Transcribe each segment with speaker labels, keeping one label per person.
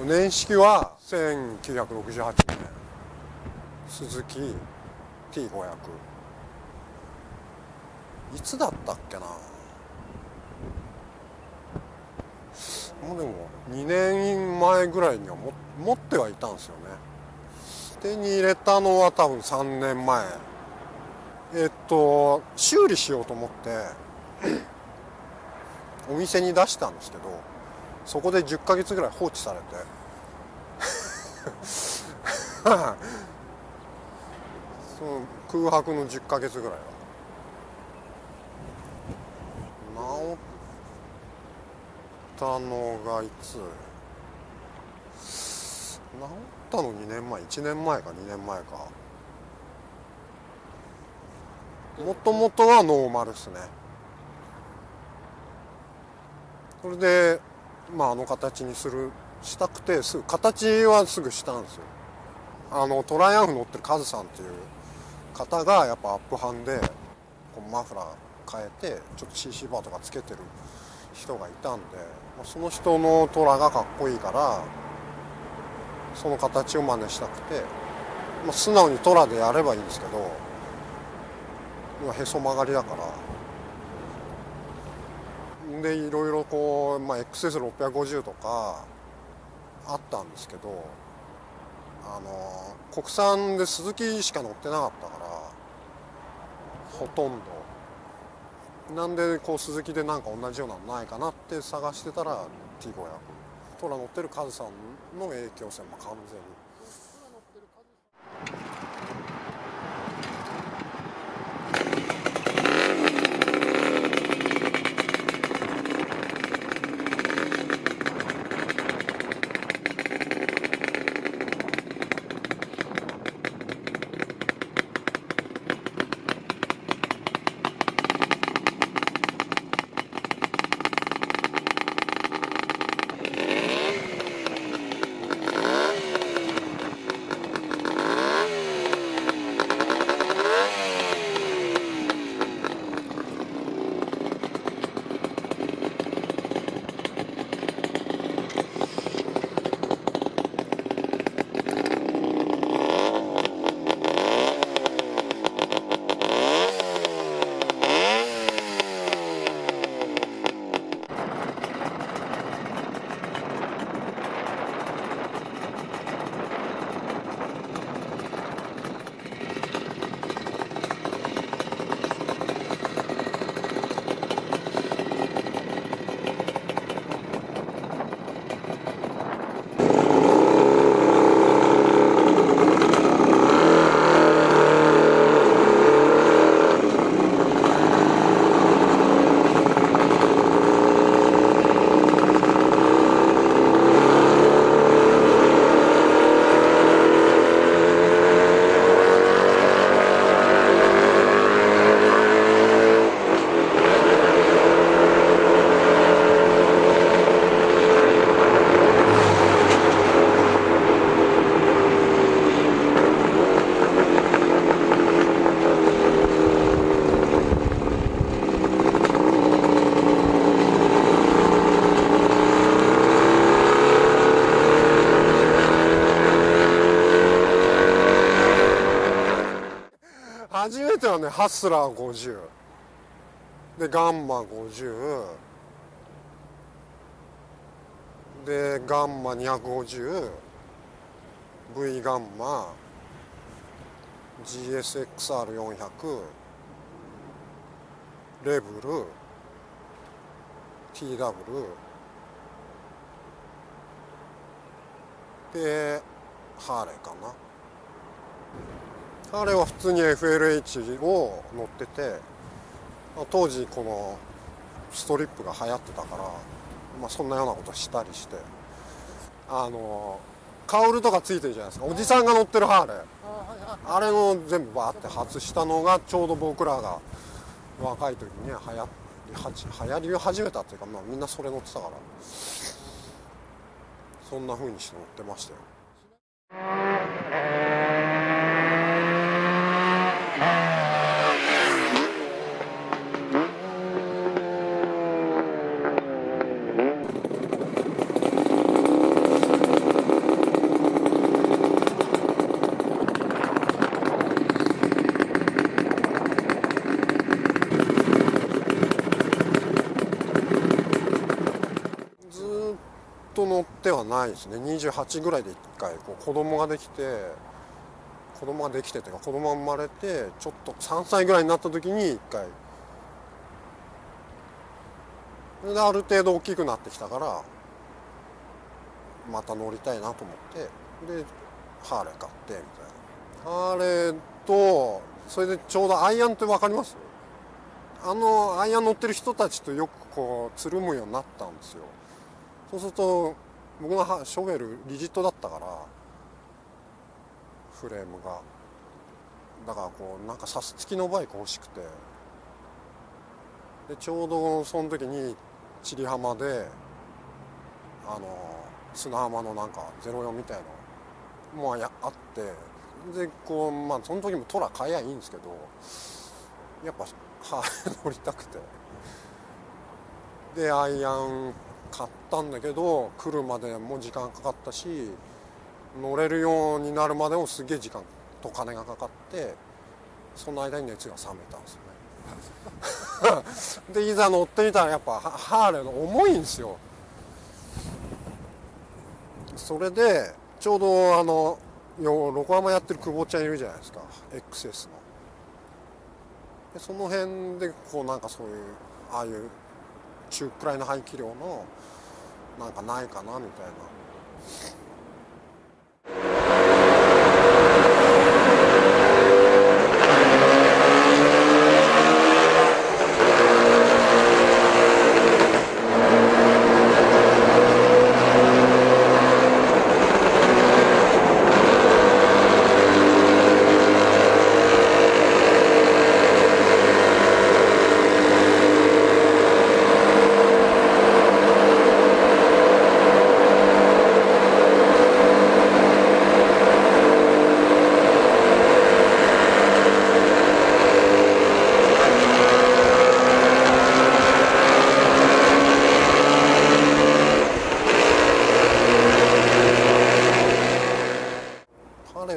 Speaker 1: 年式は1968年スズキ T500。 いつだったっけな。もうでも2年前ぐらいには持ってはいたんですよね。手に入れたのは多分3年前。修理しようと思ってお店に出したんですけど、そこで10ヶ月ぐらい放置されてその空白の10ヶ月ぐらいは治ったのがいつ、治ったの2年前、1年前か2年前か。もともとはノーマルですね。それであの形にしたくて、形はすぐしたんですよ。トライアンフ乗ってるカズさんっていう方がやっぱアップハンでこうマフラー変えてちょっと CC バーとかつけてる人がいたんで、その人のトラがかっこいいからその形を真似したくて、素直にトラでやればいいんですけど、今へそ曲がりだからで、いろいろこう、XS650 とかあったんですけど、国産でスズキしか乗ってなかったから、ほとんどなんでこうスズキでなんか同じようなのないかなって探してたら T500 トラ乗ってるカズさんの影響線も完全に。初めてはね、ハスラー50でガンマ50でガンマ250 V ガンマ GSXR400 レブル TW でハーレーかな。ハーレーは普通に FLH を乗ってて、当時このストリップが流行ってたから、そんなようなことしたりして、カウルとかついてるじゃないですか、おじさんが乗ってるハーレー、あれを全部バーって外したのがちょうど僕らが若い時に流行り始めたっていうか、みんなそれ乗ってたから、そんな風にして乗ってましたよ。てはないですね。28ぐらいで1回こう子供ができてというか子供が生まれてちょっと3歳ぐらいになった時に1回である程度大きくなってきたからまた乗りたいなと思ってでハーレー買ってみたいな。ハーレーとそれでちょうどアイアンって分かります？アイアン乗ってる人たちとよくこうつるむようになったんですよ。そうすると僕のショベルリジットだったからフレームがだからこうなんかサス付きのバイク欲しくてでちょうどその時に千里浜で砂浜のなんか04みたいのもあってでこうまあその時もトラ買えばいいんですけどやっぱハーレー乗りたくてでアイアン買ったんだけど来るまでも時間かかったし乗れるようになるまでもすげえ時間と金がかかってその間に熱が冷めたんですよねでいざ乗ってみたらやっぱハーレーの重いんですよ。それでちょうど横浜やってる久保ちゃんいるじゃないですか XS のでその辺でこうなんかそういうああいう中くらいの排気量のなんかないかなみたいな。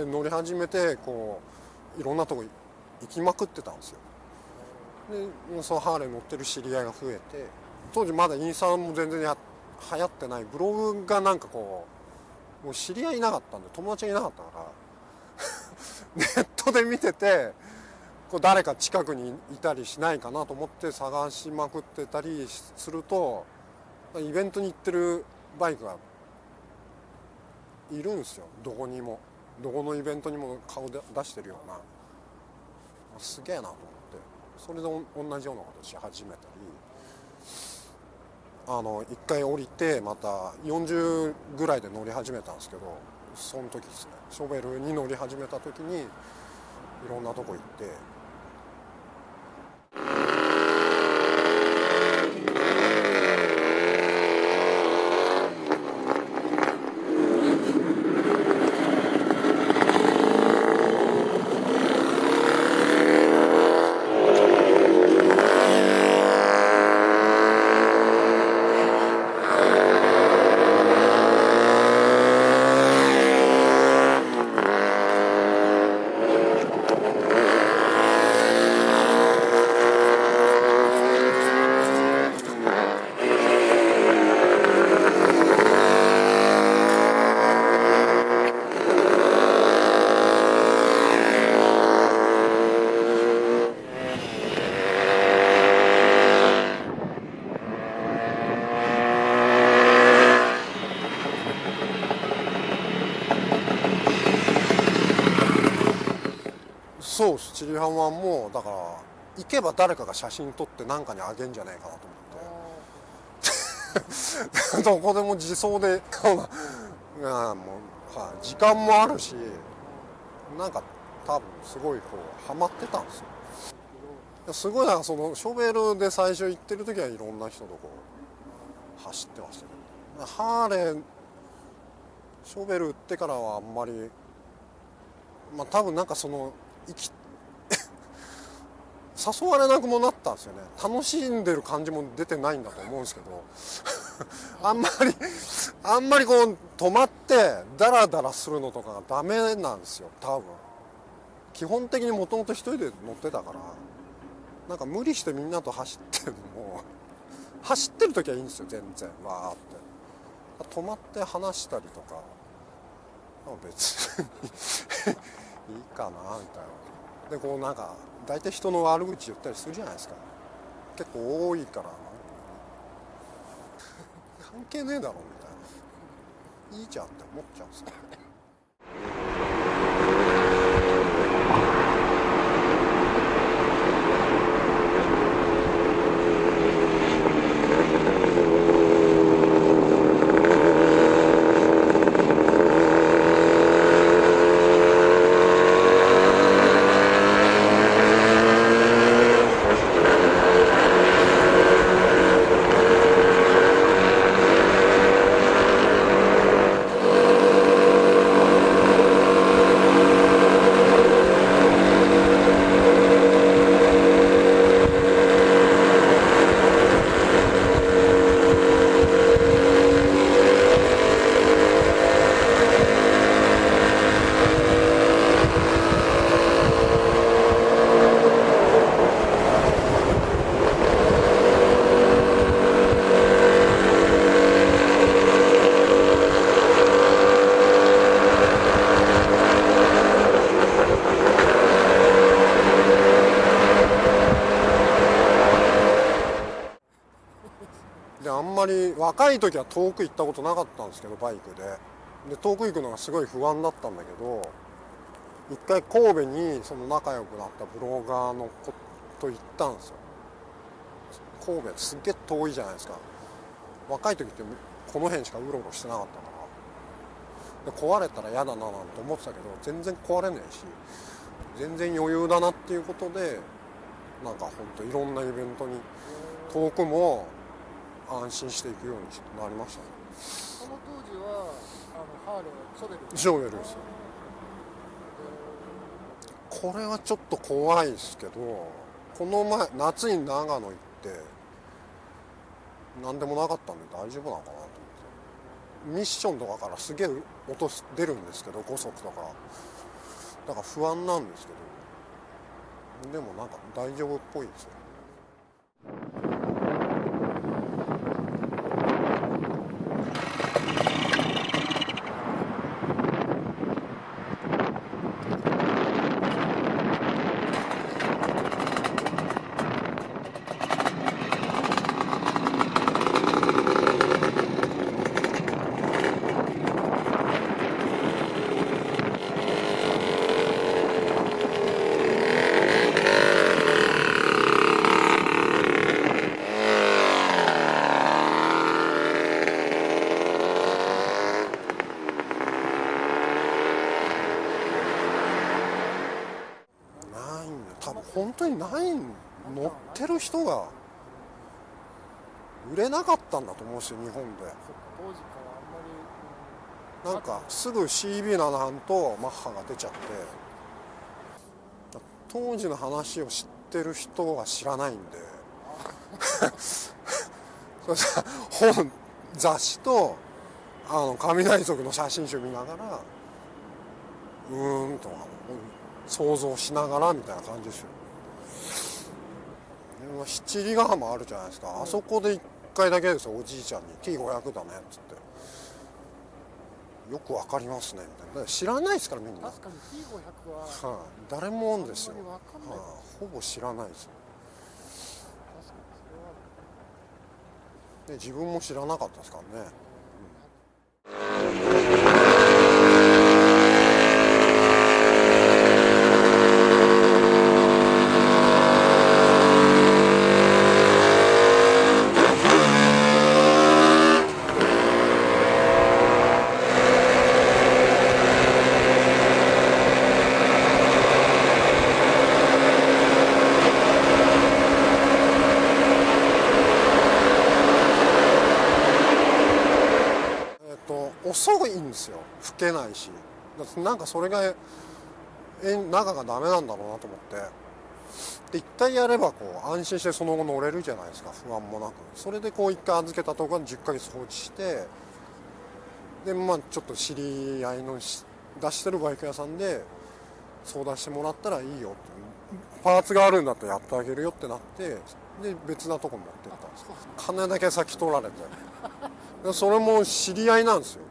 Speaker 1: 乗り始めてこういろんなとこ行きまくってたんですよ。でそのハーレー乗ってる知り合いが増えて当時まだインスタも全然流行ってないブログがなんかこうもう知り合いいなかったんで友達がいなかったからネットで見ててこう誰か近くにいたりしないかなと思って探しまくってたりするとイベントに行ってるバイクがいるんですよ。どこにもどこのイベントにも顔で出してるようなすげえなと思ってそれで同じようなことし始めたり一回降りてまた40ぐらいで乗り始めたんですけどその時ですねショベルに乗り始めた時にいろんなとこ行って。そう千里浜もだから行けば誰かが写真撮って何かにあげんじゃないかなと思ってどこでも自走でもう、時間もあるしなんか多分すごいこうハマってたんですよ。すごいなんかそのショベルで最初行ってる時はいろんな人とこう走ってましたけどハーレーショベル売ってからはあんまり多分なんかその誘われなくもなったんですよね。楽しんでる感じも出てないんだと思うんですけどあんまりこう止まってダラダラするのとかがダメなんですよ多分。基本的にもともと一人で乗ってたからなんか無理してみんなと走ってるのも走ってる時はいいんですよ全然わーって。止まって話したりとか別にいいかなみたいな。でこうなんか大体人の悪口言ったりするじゃないですか。結構多いから関係ねえだろみたいな、いいじゃんって思っちゃうんですよ。であんまり若い時は遠く行ったことなかったんですけど、バイクで遠く行くのがすごい不安だったんだけど、一回神戸にその仲良くなったブロガーの子と行ったんですよ。神戸ってすっげえ遠いじゃないですか。若い時ってこの辺しかうろうろしてなかったから、で壊れたら嫌だななんて思ってたけど、全然壊れないし全然余裕だなっていうことで、なんかほんといろんなイベントに遠くも安心していくようになりましたね。
Speaker 2: その当時はハーレーショベル
Speaker 1: ショベルですよ。これはちょっと怖いですけど、この前夏に長野行って何でもなかったんで大丈夫なのかなと思って。ミッションとかからすげえ音出るんですけど、5速とかだから不安なんですけど、でもなんか大丈夫っぽいですよ。多分本当にない乗ってる人が売れなかったんだと思うんですよ、日本で。
Speaker 2: 当時からあんまり、
Speaker 1: なんかすぐ CB7 班とマッハが出ちゃって、当時の話を知ってる人は知らないんでそしたら雑誌と雷族の写真集見ながらとか想像しながらみたいな感じですよ。七里ヶ浜あるじゃないですか、あそこで1回だけですよ、おじいちゃんに T500 だねっつって、よくわかりますねみたいな。だから知らないですからみんな。
Speaker 2: 確かに T500 は、
Speaker 1: 誰もんですよ、
Speaker 2: あんまりわかんない、
Speaker 1: ほぼ知らないですよ。
Speaker 2: 確かにそれは
Speaker 1: で自分も知らなかったですからね。遅いんですよ、吹けないし。なんかそれが中がダメなんだろうなと思って、で一回やればこう安心してその後乗れるじゃないですか、不安もなく。それでこう一回預けたところに10ヶ月放置して、でまあちょっと知り合いの出してるバイク屋さんで相談してもらったらいいよって、パーツがあるんだったらやってあげるよってなって、で別なとこ持ってったんです。金だけ先取られてでそれも知り合いなんですよ。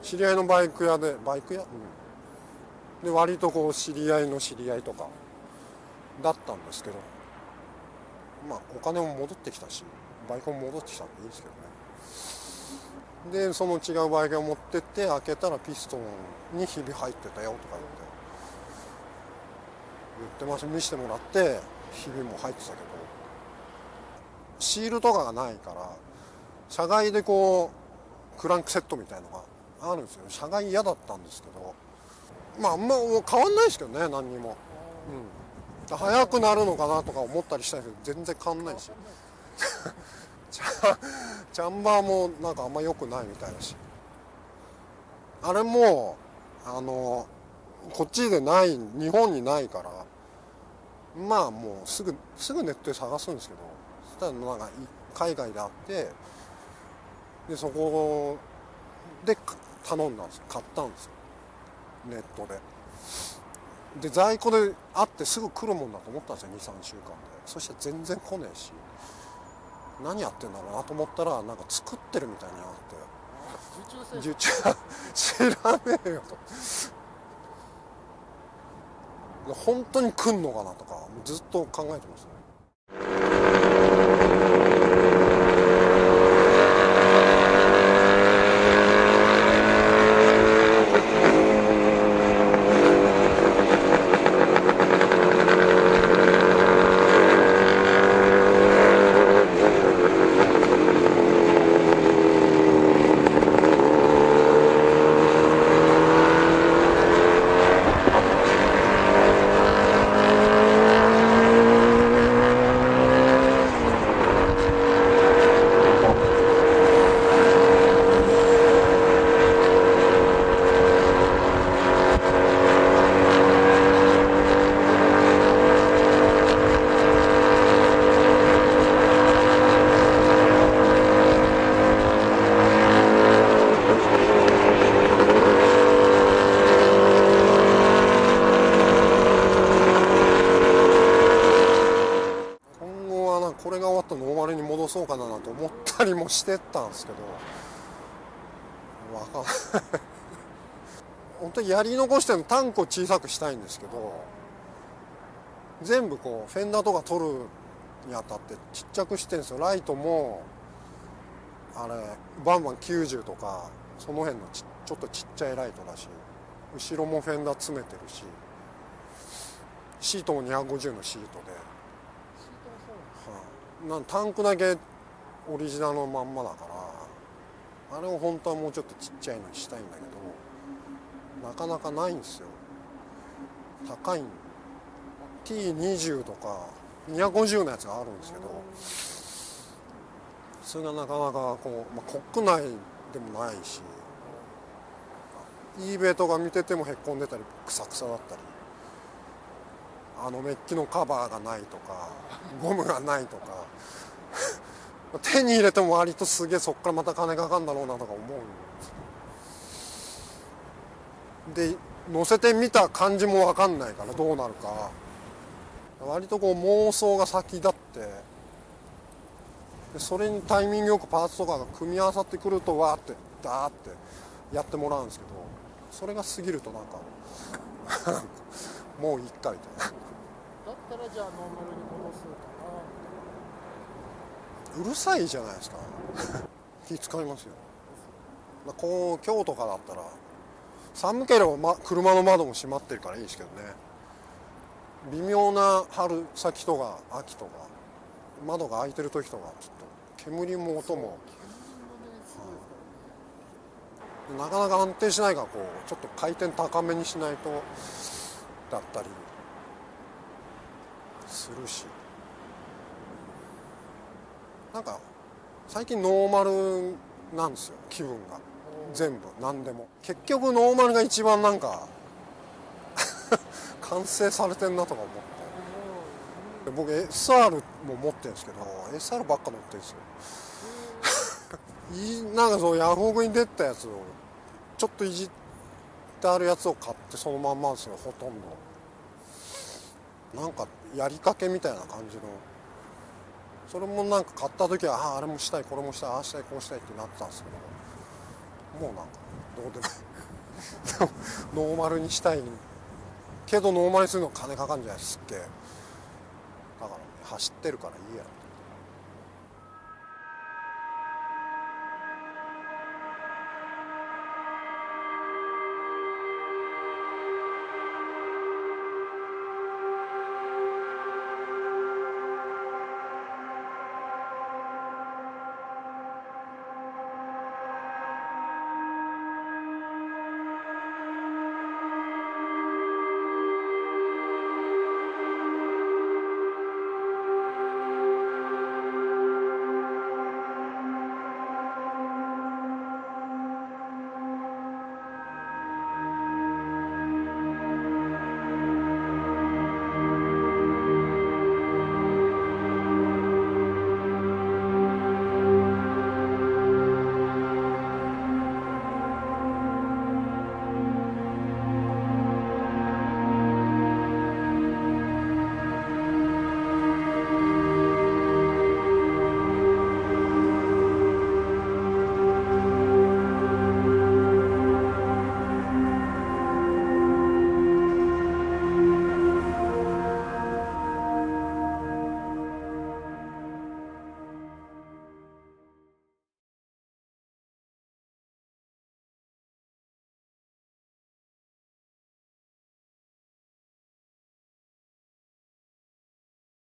Speaker 1: 知り合いのバイク屋で、で割とこう知り合いの知り合いとかだったんですけど、まあお金も戻ってきたしバイクも戻ってきたんでいいですけどね。でその違うバイクを持ってって開けたらピストンにひび入ってたよとか言ってます。見せてもらってひびも入ってたけど、シールとかがないから車外でこうクランクセットみたいのがあるんですよ。車外嫌だったんですけど、まああんま変わんないですけどね、何にも。速くなるのかなとか思ったりしたけど全然変わんないしチャンバーもなんかあんま良くないみたいだし、あれもこっちでない、日本にないから、まあもうすぐネットで探すんですけど、そしたらなんか海外であって、でそこで頼んだんですよ。買ったんですよ、ネットで。で在庫であってすぐ来るもんだと思ったんですよ、2、3週間で。そしたら全然来ねえし、何やってんだろうなと思ったら、なんか作ってるみたいになって、受注知らねえよと。本当に来んのかなとかずっと考えてましたね。これが終わったらノーマルに戻そうかなと思ったりもしてたんですけど、分かんない本当にやり残してのタンクを小さくしたいんですけど、全部こうフェンダーとか取るにあたってちっちゃくしてるんですよ。ライトもあれバンバン90とかその辺のちょっとちっちゃいライトだし、後ろもフェンダー詰めてるし、シートも250のシートで、タンクだけオリジナルのまんまだから、あれを本当はもうちょっとちっちゃいのにしたいんだけど、なかなかないんですよ。高い T20 とか250のやつがあるんですけど、それがなかなかこう、国内でもないし、eBay とか見ててもへっこんでたりクサクサだったり、メッキのカバーがないとかゴムがないとか手に入れても割とすげえそっからまた金かかるんだろうなとか思うんです。で乗せてみた感じも分かんないからどうなるか、割とこう妄想が先立って、でそれにタイミングよくパーツとかが組み合わさってくるとわーってダーってやってもらうんですけど、それが過ぎるとなんかもういっかみたいな。
Speaker 2: だったらじゃあノーマルに戻すか
Speaker 1: うるさいじゃないですか気使いますよ。こう今日とかだったら寒ければ、車の窓も閉まってるからいいですけどね、微妙な春先とか秋とか窓が開いてる時とかちょっと煙も音も、なかなか安定しないから、こうちょっと回転高めにしないとだったりするし、なんか最近ノーマルなんですよ、気分が。全部何でも結局ノーマルが一番なんか完成されてんなとか思って、僕 SR も持ってるんですけど SR ばっか乗ってるんですよなんかそのヤフオクに出たやつをちょっといじってあるやつを買ってそのまんまですよ、ほとんど。なんかやりかけみたいな感じのそれもなんか買った時はあれもしたいこれもしたいああしたいこうしたいってなってたんですけどもうなんかどうでもノーマルにしたいけどノーマルにするの金かかるんじゃないすっげえだから、ね、走ってるからいいや